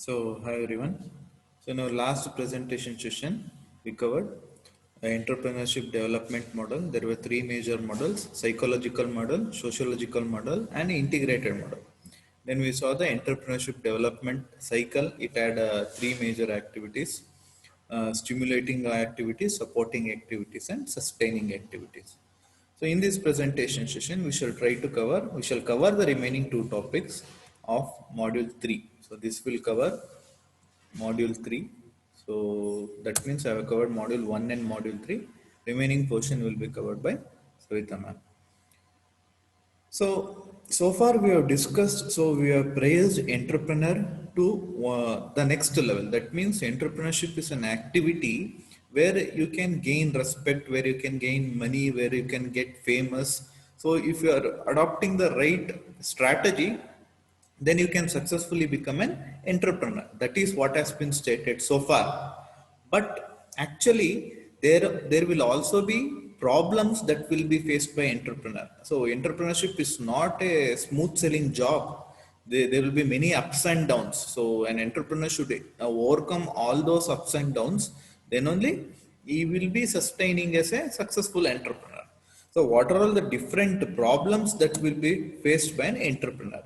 Hi everyone. So in our last presentation session, we covered entrepreneurship development model. There were three major models: psychological model, sociological model, and integrated model. Then we saw the entrepreneurship development cycle. It had three major activities: stimulating activities, supporting activities, and sustaining activities. So in this presentation session, we shall cover the remaining two topics of module 3. So this will cover module 3. So that means I have covered module 1 and module 3. Remaining portion will be covered by Savita ma'am. So far we have discussed, so we have praised entrepreneur to the next level. That means entrepreneurship is an activity where you can gain respect, where you can gain money, where you can get famous. So if you are adopting the right strategy, then you can successfully become an entrepreneur. That is what has been stated so far. But actually, there will also be problems that will be faced by entrepreneur. So entrepreneurship is not a smooth selling job. There will be many ups and downs. So an entrepreneur should overcome all those ups and downs. Then only he will be sustaining as a successful entrepreneur. So what are all the different problems that will be faced by an entrepreneur?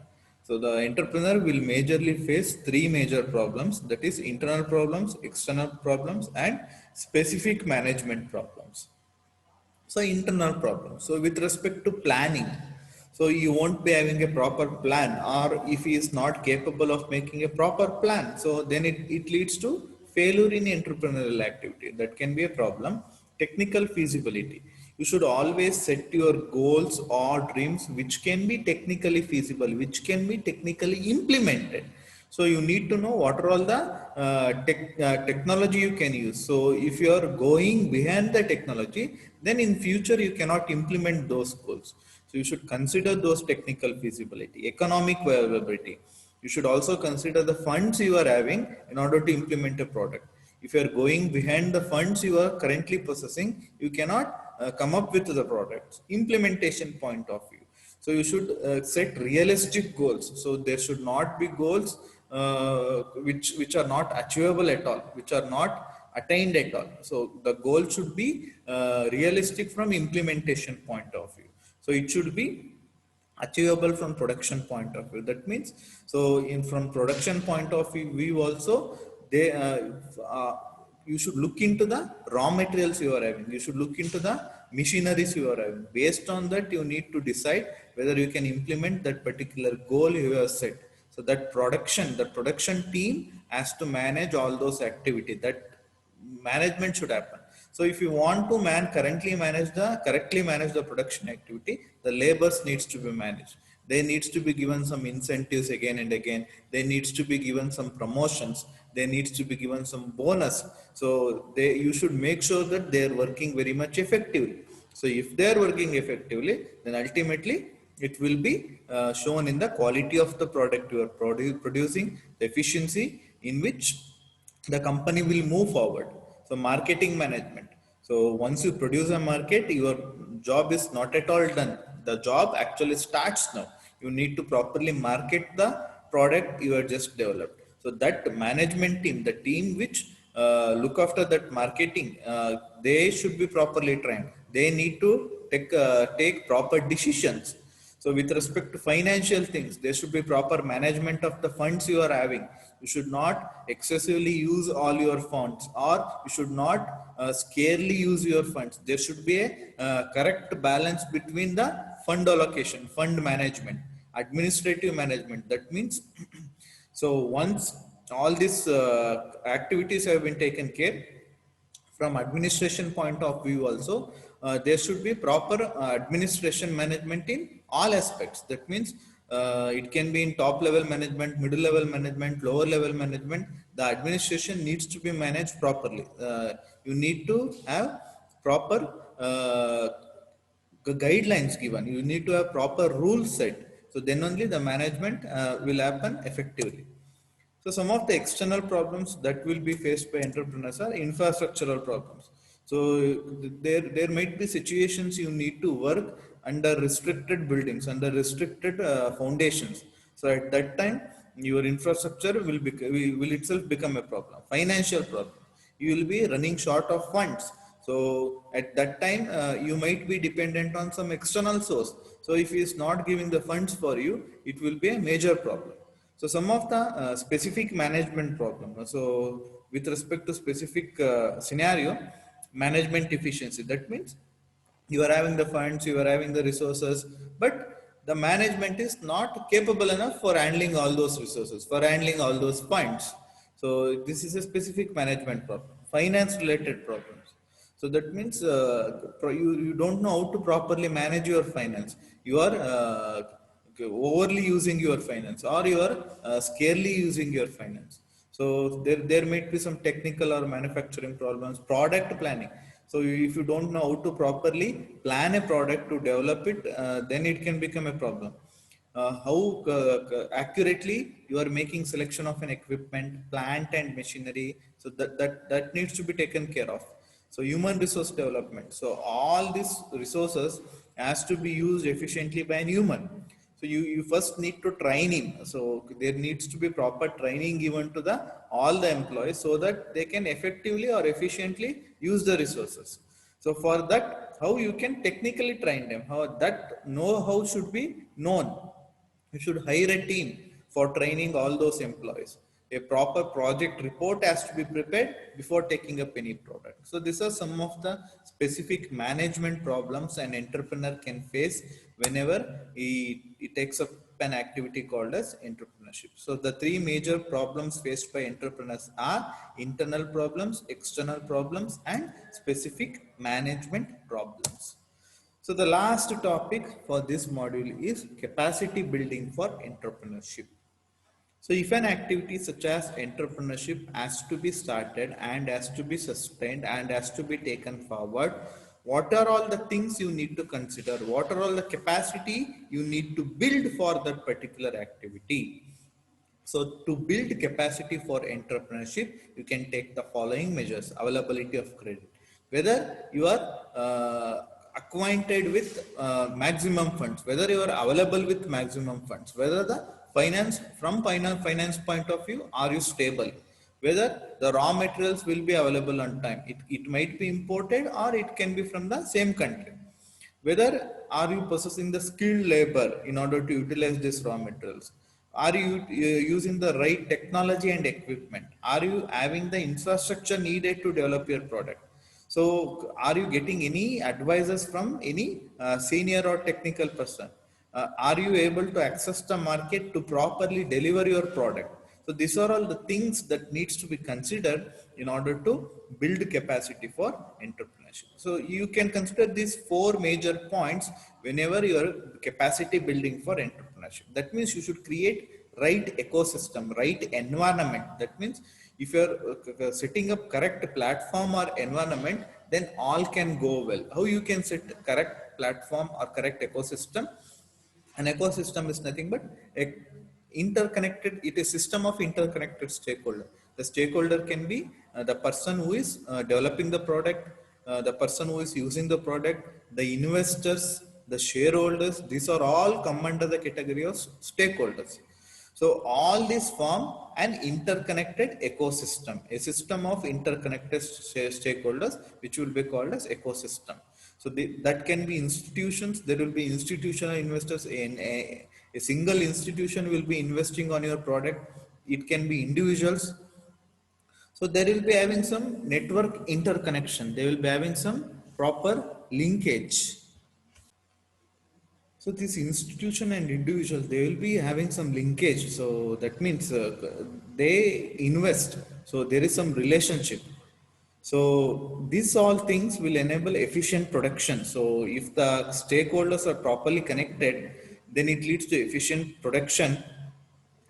So the entrepreneur will majorly face three major problems, that is internal problems, external problems, and specific management problems. So internal problems. So with respect to planning, so you won't be having a proper plan, or if he is not capable of making a proper plan, so then it leads to failure in entrepreneurial activity. That can be a problem. Technical feasibility. You should always set your goals or dreams which can be technically feasible, which can be technically implemented. So you need to know what are all the technology you can use. So if you are going behind the technology, then in future you cannot implement those goals. So you should consider those technical feasibility, economic viability. You should also consider the funds you are having in order to implement a product. If you are going behind the funds you are currently possessing, you cannot come up with the products. Implementation point of view. So you should set realistic goals. So there should not be goals which are not achievable at all, which are not attained at all. So the goal should be realistic from implementation point of view. So it should be achievable from production point of view. That means, so in from production point of view, we also they uh, you should look into the raw materials you are having. You should look into the machineries you are having. Based on that, you need to decide whether you can implement that particular goal you have set. So that the production team has to manage all those activities. That management should happen. So if you want to correctly manage the production activity, the labors needs to be managed. They needs to be given some incentives again and again. They needs to be given some promotions. They needs to be given some bonus. So you should make sure that they are working very much effectively. So if they are working effectively, then ultimately it will be shown in the quality of the product you are producing, the efficiency in which the company will move forward. So marketing management. So once you produce a market, your job is not at all done. The job actually starts now. You need to properly market the product you have just developed. So that management team, the team which look after that marketing, they should be properly trained. They need to take proper decisions. So with respect to financial things, there should be proper management of the funds you are having. You should not excessively use all your funds, or you should not scarcely use your funds. There should be a correct balance between the fund allocation, fund management, administrative management. That means so once all these activities have been taken care, from administration point of view also, there should be proper administration management in all aspects. That means it can be in top level management, middle level management, lower level management. The administration needs to be managed properly. You need to have proper guidelines given. You need to have proper rules set. So then only the management will happen effectively. So some of the external problems that will be faced by entrepreneurs are infrastructural problems. So there might be situations you need to work under restricted buildings, under restricted foundations. So at that time, your infrastructure will itself become a problem, financial problem. You will be running short of funds. So at that time, you might be dependent on some external source. So if he is not giving the funds for you, it will be a major problem. So some of the specific management problem, so with respect to specific scenario, management efficiency, that means you are having the funds, you are having the resources, but the management is not capable enough for handling all those resources, for handling all those funds. So this is a specific management problem, finance related problems. So that means you don't know how to properly manage your finance. You are overly using your finance, or you are scarcely using your finance. So there might be some technical or manufacturing problems, product planning. So if you don't know how to properly plan a product to develop it, then it can become a problem. How accurately you are making selection of an equipment, plant and machinery. So that needs to be taken care of. So human resource development. So all these resources has to be used efficiently by an human. So you first need to train him. So there needs to be proper training given to the all the employees so that they can effectively or efficiently use the resources. So for that, how you can technically train them, how that know-how should be known. You should hire a team for training all those employees. A proper project report has to be prepared before taking up any product. So these are some of the specific management problems an entrepreneur can face whenever he takes up an activity called as entrepreneurship. So the three major problems faced by entrepreneurs are internal problems, external problems, and specific management problems. So the last topic for this module is capacity building for entrepreneurship. So if an activity such as entrepreneurship has to be started and has to be sustained and has to be taken forward, what are all the things you need to consider? What are all the capacity you need to build for that particular activity? So to build capacity for entrepreneurship, you can take the following measures: availability of credit, whether you are acquainted with maximum funds, whether you are available with maximum funds, whether the finance point of view, are you stable, whether the raw materials will be available on time. It might be imported or it can be from the same country. Whether are you possessing the skilled labor in order to utilize these raw materials? Are you using the right technology and equipment? Are you having the infrastructure needed to develop your product? So are you getting any advices from any senior or technical person? Are you able to access the market to properly deliver your product? So these are all the things that needs to be considered in order to build capacity for entrepreneurship. So you can consider these four major points whenever you are capacity building for entrepreneurship. That means you should create right ecosystem, right environment. That means if you are setting up correct platform or environment, then all can go well. How you can set correct platform or correct ecosystem? An ecosystem is nothing but a interconnected, it is system of interconnected stakeholder. The stakeholder can be the person who is developing the product, the person who is using the product, the investors, the shareholders. These are all come under the category of stakeholders. So all these form an interconnected ecosystem, a system of interconnected stakeholders, which will be called as ecosystem. So that can be institutions. There will be institutional investors. In a single institution will be investing on your product. It can be individuals. So there will be having some network interconnection. They will be having some proper linkage. So this institution and individual, they will be having some linkage. So that means they invest. So there is some relationship. So these all things will enable efficient production. So if the stakeholders are properly connected, then it leads to efficient production.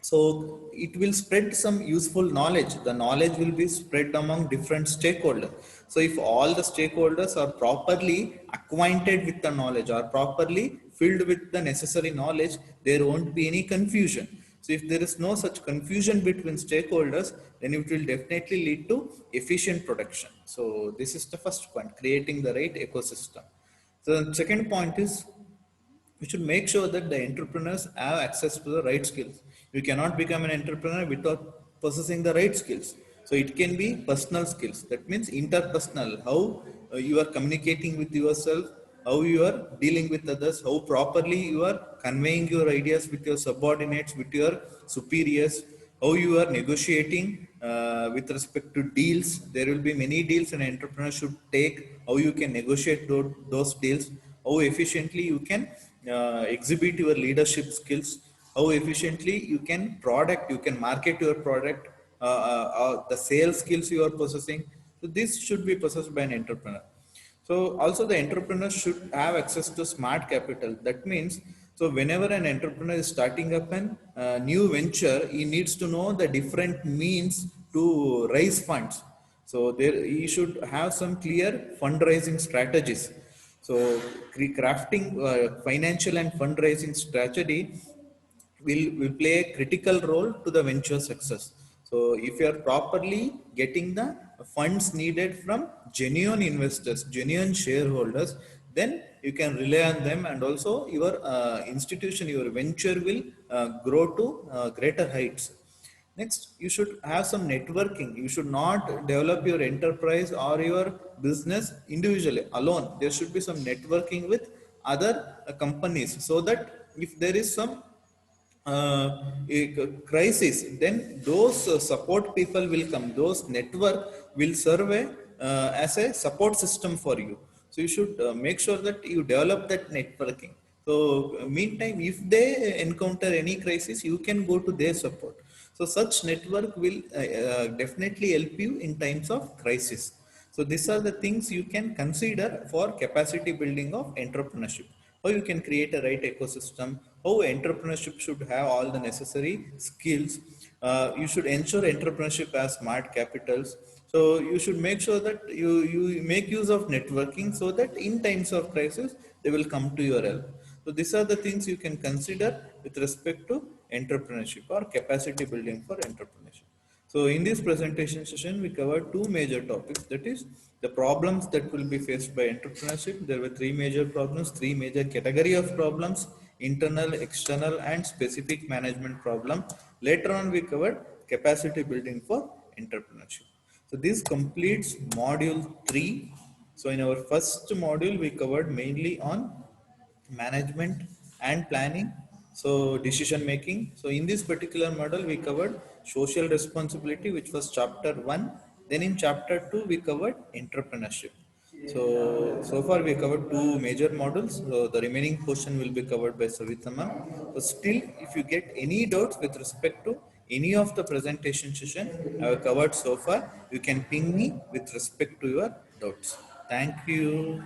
So it will spread some useful knowledge. The knowledge will be spread among different stakeholders. So if all the stakeholders are properly acquainted with the knowledge or properly filled with the necessary knowledge, there won't be any confusion. So if there is no such confusion between stakeholders, then it will definitely lead to efficient production. So this is the first point, creating the right ecosystem. So the second point is we should make sure that the entrepreneurs have access to the right skills. You cannot become an entrepreneur without possessing the right skills. So it can be personal skills. That means interpersonal, how you are communicating with yourself, how you are dealing with others, how properly you are conveying your ideas with your subordinates, with your superiors, how you are negotiating with respect to deals. There will be many deals an entrepreneur should take, how you can negotiate those deals, how efficiently you can exhibit your leadership skills, how efficiently you can market your product, the sales skills you are possessing. So this should be possessed by an entrepreneur. So also the entrepreneur should have access to smart capital. That means, so whenever an entrepreneur is starting up an new venture, he needs to know the different means to raise funds. So there he should have some clear fundraising strategies. So crafting financial and fundraising strategy will play a critical role to the venture success. So if you are properly getting the funds needed from genuine investors, genuine shareholders, then you can rely on them, and also your institution, your venture will grow to greater heights. Next, you should have some networking. You should not develop your enterprise or your business individually alone. There should be some networking with other companies, so that if there is some a crisis, then those support people will come. Those network will serve as a support system for you. So you should make sure that you develop that networking. So meantime, if they encounter any crisis, you can go to their support. So such network will definitely help you in times of crisis. So these are the things you can consider for capacity building of entrepreneurship. How you can create a right ecosystem, how entrepreneurship should have all the necessary skills. You should ensure entrepreneurship has smart capitals. So you should make sure that you make use of networking, so that in times of crisis, they will come to your help. So these are the things you can consider with respect to entrepreneurship or capacity building for entrepreneurship. So in this presentation session, we covered two major topics. That is the problems that will be faced by entrepreneurship. There were three major problems, three major category of problems: internal, external, and specific management problem. Later on, we covered capacity building for entrepreneurship. So this completes module 3. So in our first module, we covered mainly on management and planning, so decision making. So in this particular model, we covered social responsibility, which was chapter 1. Then in chapter 2, we covered entrepreneurship. So far we covered two major models. So the remaining portion will be covered by Savitama. So still, if you get any doubts with respect to any of the presentation session I have covered so far, you can ping me with respect to your doubts. Thank you.